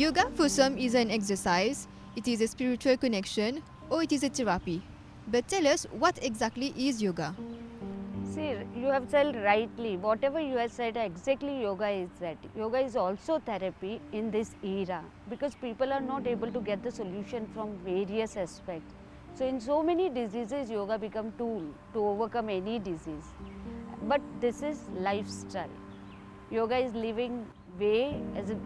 Yoga for some is an exercise, it is a spiritual connection, or it is a therapy. But tell us, what exactly is yoga? See, you have said rightly. Whatever you have said, exactly yoga is that. Yoga is also therapy in this era because people are not able to get the solution from various aspects. So in so many diseases, yoga become tool to overcome any disease. But this is lifestyle. Yoga is living way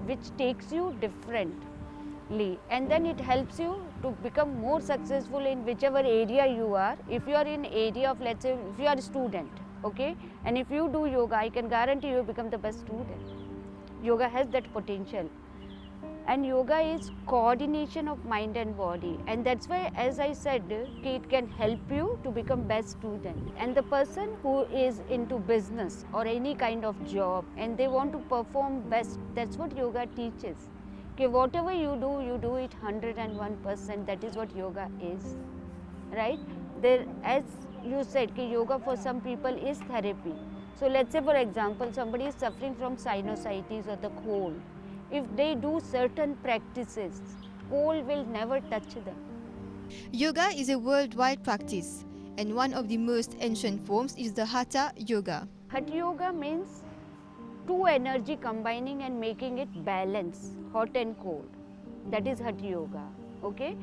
which takes you differently, and then it helps you to become more successful in whichever area you are. If you are in area of, let's say, if you are a student, okay, and if you do yoga, I can guarantee you become the best student. Yoga has that potential. And yoga is coordination of mind and body, and that's why, as I said, it can help you to become best student. And the person who is into business or any kind of job and they want to perform best, that's what yoga teaches. Okay, whatever you do it 101%. That is what yoga is, right? There, as you said, yoga for some people is therapy. So let's say, for example, somebody is suffering from sinusitis or the cold. If they do certain practices, cold will never touch them. Yoga is a worldwide practice, and one of the most ancient forms is the Hatha Yoga. Hatha Yoga means two energy combining and making it balance, hot and cold. That is Hatha Yoga, okay?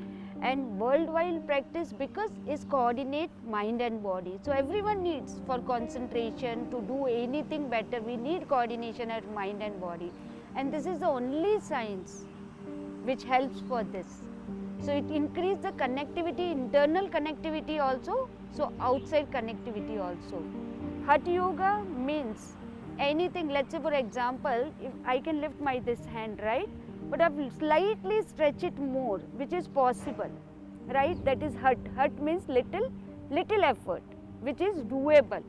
And worldwide practice because it's coordinate mind and body. So everyone needs, for concentration, to do anything better, we need coordination of mind and body. And this is the only science which helps for this. So it increases the connectivity, internal connectivity also, so outside connectivity also. Hatha Yoga means anything, let's say, for example, if I can lift this hand, right? But I will slightly stretch it more, which is possible, right? That is Hatha. Hatha means little effort, which is doable.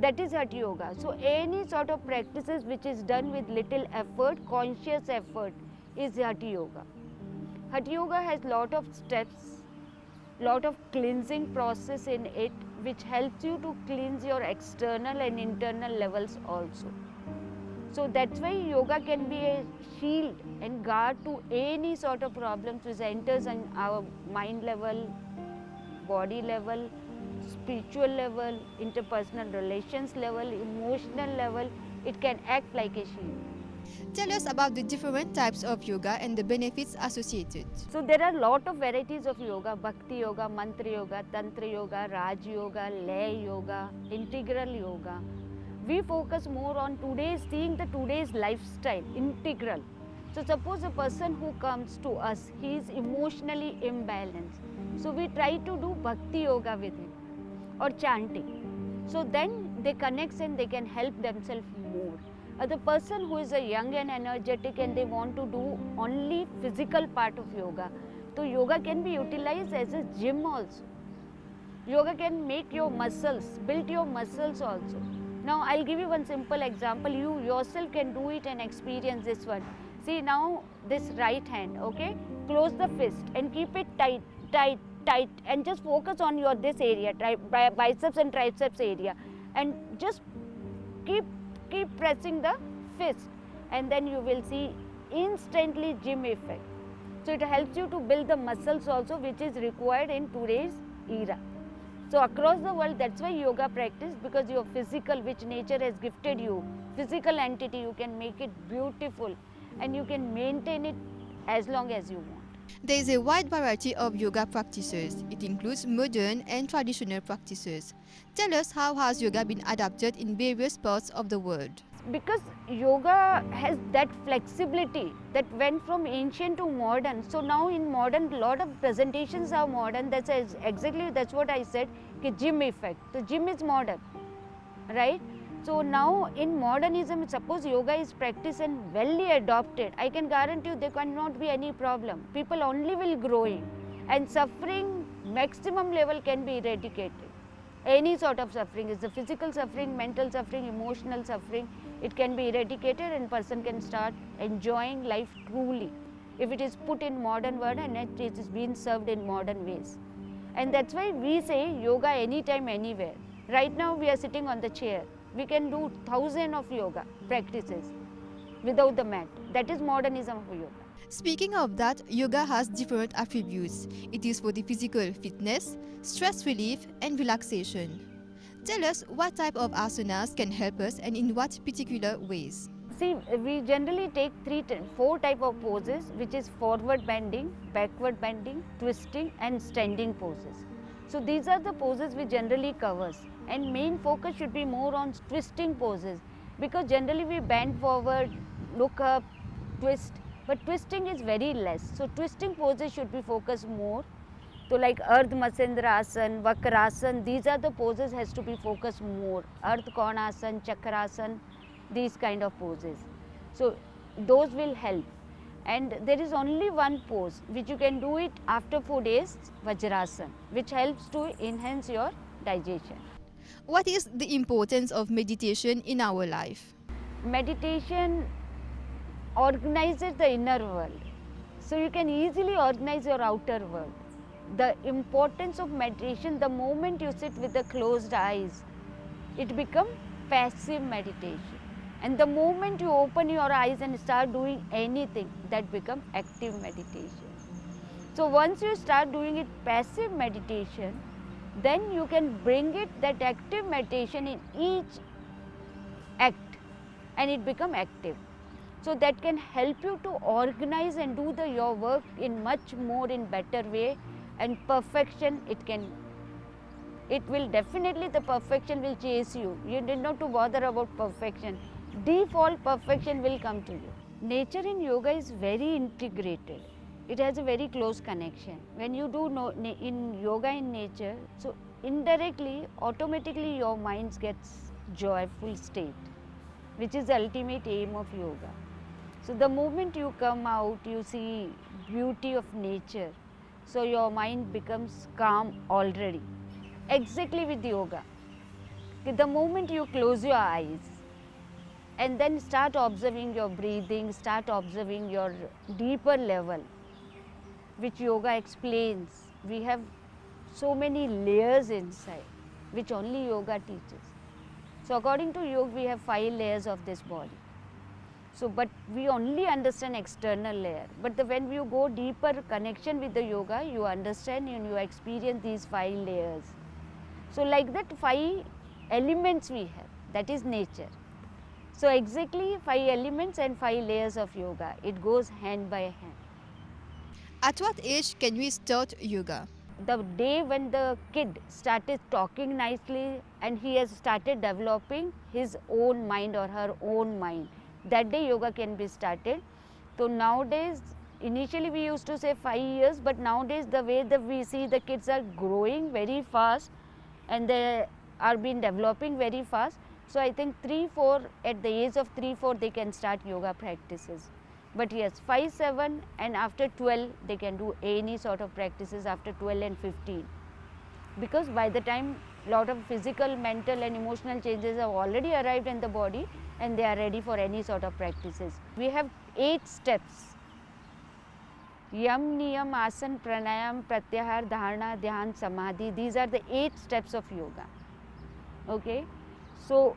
That is Hatha Yoga. So any sort of practices which is done with little effort, conscious effort, is Hatha Yoga. Hatha Yoga has lot of steps, lot of cleansing process in it, which helps you to cleanse your external and internal levels also. So that's why yoga can be a shield and guard to any sort of problems which enters on our mind level, body level, spiritual level, interpersonal relations level, emotional level. It can act like a shield. Tell us about the different types of yoga and the benefits associated. So there are a lot of varieties of yoga: bhakti yoga, mantra yoga, tantra yoga, raj yoga, lay yoga, integral yoga. We focus more on seeing today's lifestyle, integral. So suppose a person who comes to us, he is emotionally imbalanced. So we try to do bhakti yoga with him or chanting. So then they connect and they can help themselves more. The person who is a young and energetic and they want to do only physical part of yoga, so yoga can be utilized as a gym also. Yoga can make your muscles, build your muscles also. Now I'll give you one simple example. You yourself can do it and experience this one. See now this right hand, okay? Close the fist and keep it tight, tight, tight, and just focus on your this area, biceps and triceps area, and just keep pressing the fist, and then you will see instantly gym effect. So it helps you to build the muscles also, which is required in today's era. So across the world, that's why yoga practice, because your physical, which nature has gifted you, physical entity, you can make it beautiful and you can maintain it as long as you want. There is a wide variety of yoga practices. It includes modern and traditional practices. Tell us, how has yoga been adapted in various parts of the world? Because yoga has that flexibility that went from ancient to modern. So now in modern, a lot of presentations are modern. That's what I said, gym effect. The gym is modern, right? So now in modernism, suppose yoga is practiced and well adopted, I can guarantee you there cannot be any problem. People only will growing, and suffering maximum level can be eradicated. Any sort of suffering, is the physical suffering, mental suffering, emotional suffering, it can be eradicated and person can start enjoying life truly if it is put in modern word and it is being served in modern ways. And that's why we say yoga anytime, anywhere. Right now we are sitting on the chair. We can do thousands of yoga practices without the mat. That is modernism of yoga. Speaking of that, yoga has different attributes. It is for the physical fitness, stress relief, and relaxation. Tell us what type of asanas can help us and in what particular ways. See, we generally take four type of poses, which is forward bending, backward bending, twisting, and standing poses. So these are the poses we generally covers, and main focus should be more on twisting poses, because generally we bend forward, look up, twist, but twisting is very less. So twisting poses should be focused more. So like Ardh Matsyendrasan, Vakrasan, these are the poses has to be focused more. Ardh Konasan, Chakrasan, these kind of poses. So those will help. And there is only one pose which you can do it after 4 days, Vajrasan, which helps to enhance your digestion. What is the importance of meditation in our life? Meditation organizes the inner world. So you can easily organize your outer world. The importance of meditation, the moment you sit with the closed eyes, it becomes passive meditation. And the moment you open your eyes and start doing anything, that becomes active meditation. So once you start doing it passive meditation, then you can bring it that active meditation in each act, and it become active. So that can help you to organize and do your work in much more in better way, and perfection it will definitely, the perfection will chase you. You did not to bother about perfection. Default perfection will come to you. Nature in yoga is very integrated. It has a very close connection. When you do in yoga in nature, so indirectly, automatically your mind gets joyful state, which is the ultimate aim of yoga. So the moment you come out, you see beauty of nature, so your mind becomes calm already. Exactly with yoga. The moment you close your eyes and then start observing your breathing, start observing your deeper level, which yoga explains. We have so many layers inside, which only yoga teaches. So according to yoga, we have 5 layers of this body. So, but we only understand external layer. But when you go deeper connection with the yoga, you understand and you experience these 5 layers. So like that 5 elements we have, that is nature. So exactly 5 elements and 5 layers of yoga, it goes hand by hand. At what age can we start yoga? The day when the kid started talking nicely and he has started developing his own mind or her own mind, that day yoga can be started. So nowadays, initially we used to say 5 years, but nowadays the way that we see the kids are growing very fast and they are being developing very fast. So I think 3-4, at the age of 3-4 they can start yoga practices. But yes, 5-7 and after 12 they can do any sort of practices after 12 and 15. Because by the time lot of physical, mental and emotional changes have already arrived in the body and they are ready for any sort of practices. We have 8 steps. Yam, Niyam, Asan, Pranayam, Pratyahar, Dharana, Dhyan, Samadhi. These are the 8 steps of yoga. Okay. So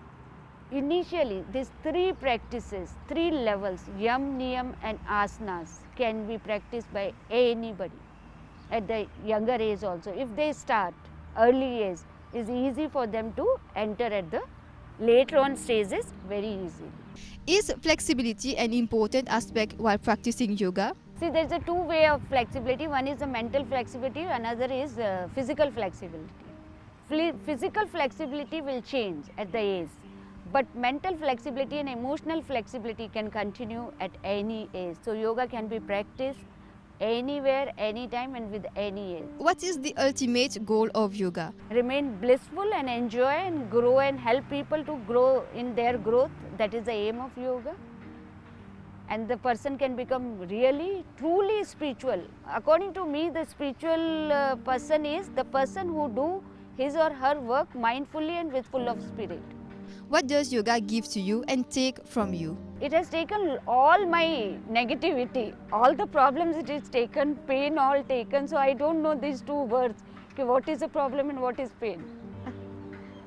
initially these 3 practices, 3 levels, Yam, Niyam and Asanas can be practiced by anybody at the younger age also. If they start early age, it's easy for them to enter at the later on stages very easily. Is flexibility an important aspect while practicing yoga? See, there is a 2 way of flexibility. One is the mental flexibility, another is physical flexibility. Physical flexibility will change at the age, but mental flexibility and emotional flexibility can continue at any age. So yoga can be practiced anywhere, anytime and with any age. What is the ultimate goal of yoga? Remain blissful and enjoy and grow and help people to grow in their growth. That is the aim of yoga. And the person can become really, truly spiritual. According to me, the spiritual person is the person who do his or her work mindfully and with full of spirit. What does yoga give to you and take from you? It has taken all my negativity, all the problems it has taken, pain all taken. So I don't know these 2 words, okay, what is the problem and what is pain.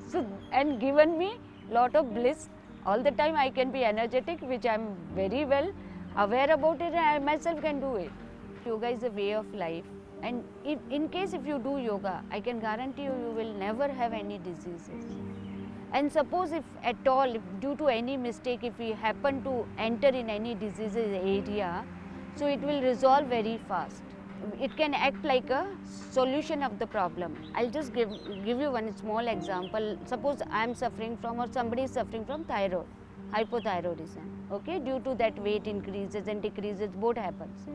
So, and given me lot of bliss. All the time I can be energetic, which I am very well. aware about it, I myself can do it. Yoga is a way of life, and in case if you do yoga, I can guarantee you, you will never have any diseases. And suppose if at all, if due to any mistake, if we happen to enter in any diseases area, so it will resolve very fast. It can act like a solution of the problem. I'll just give you one small example. Suppose I am suffering from, or somebody is suffering from thyroid, hypothyroidism. Okay, due to that weight increases and decreases, both happens.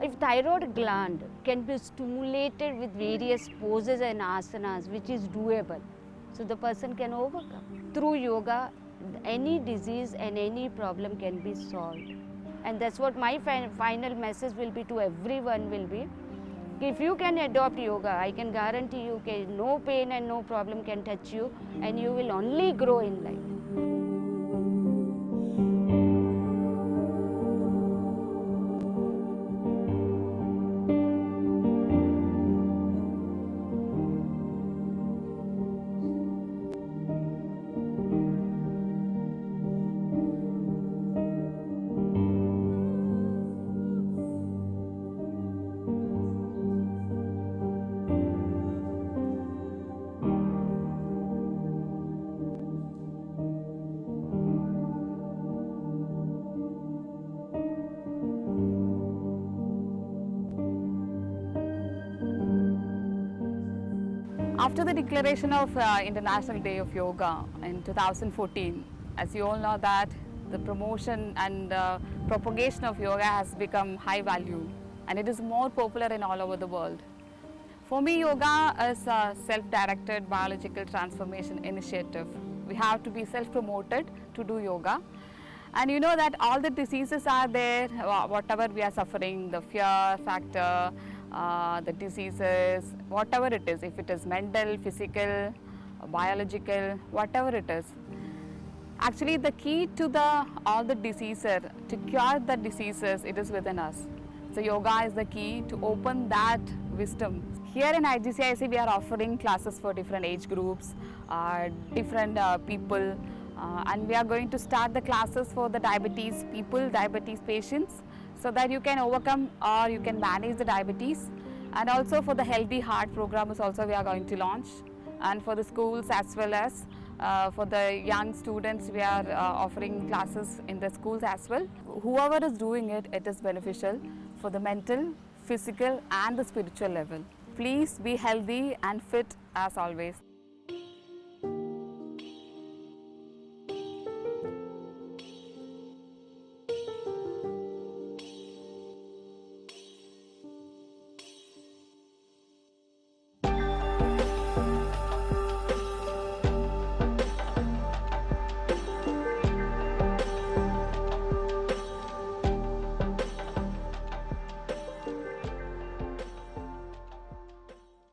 If thyroid gland can be stimulated with various poses and asanas, which is doable, so the person can overcome. Through yoga, any disease and any problem can be solved. And that's what my final message will be to everyone will be. If you can adopt yoga, I can guarantee you no pain and no problem can touch you, and you will only grow in life. After the declaration of International Day of Yoga in 2014, as you all know that the promotion and propagation of yoga has become high value, and it is more popular in all over the world. For me, yoga is a self-directed biological transformation initiative. We have to be self-promoted to do yoga. And you know that all the diseases are there, whatever we are suffering, the fear factor, the diseases, whatever it is, if it is mental, physical, biological, whatever it is. Actually, the key to all the diseases, to cure the diseases, it is within us. So yoga is the key to open that wisdom. Here in IGCIC, we are offering classes for different age groups, different people, and we are going to start the classes for the diabetes people, diabetes patients, so that you can overcome or you can manage the diabetes. And also for the healthy heart programs also we are going to launch, and for the schools as well as for the young students we are offering classes in the schools as well. Whoever is doing it, it is beneficial for the mental, physical and the spiritual level. Please be healthy and fit as always.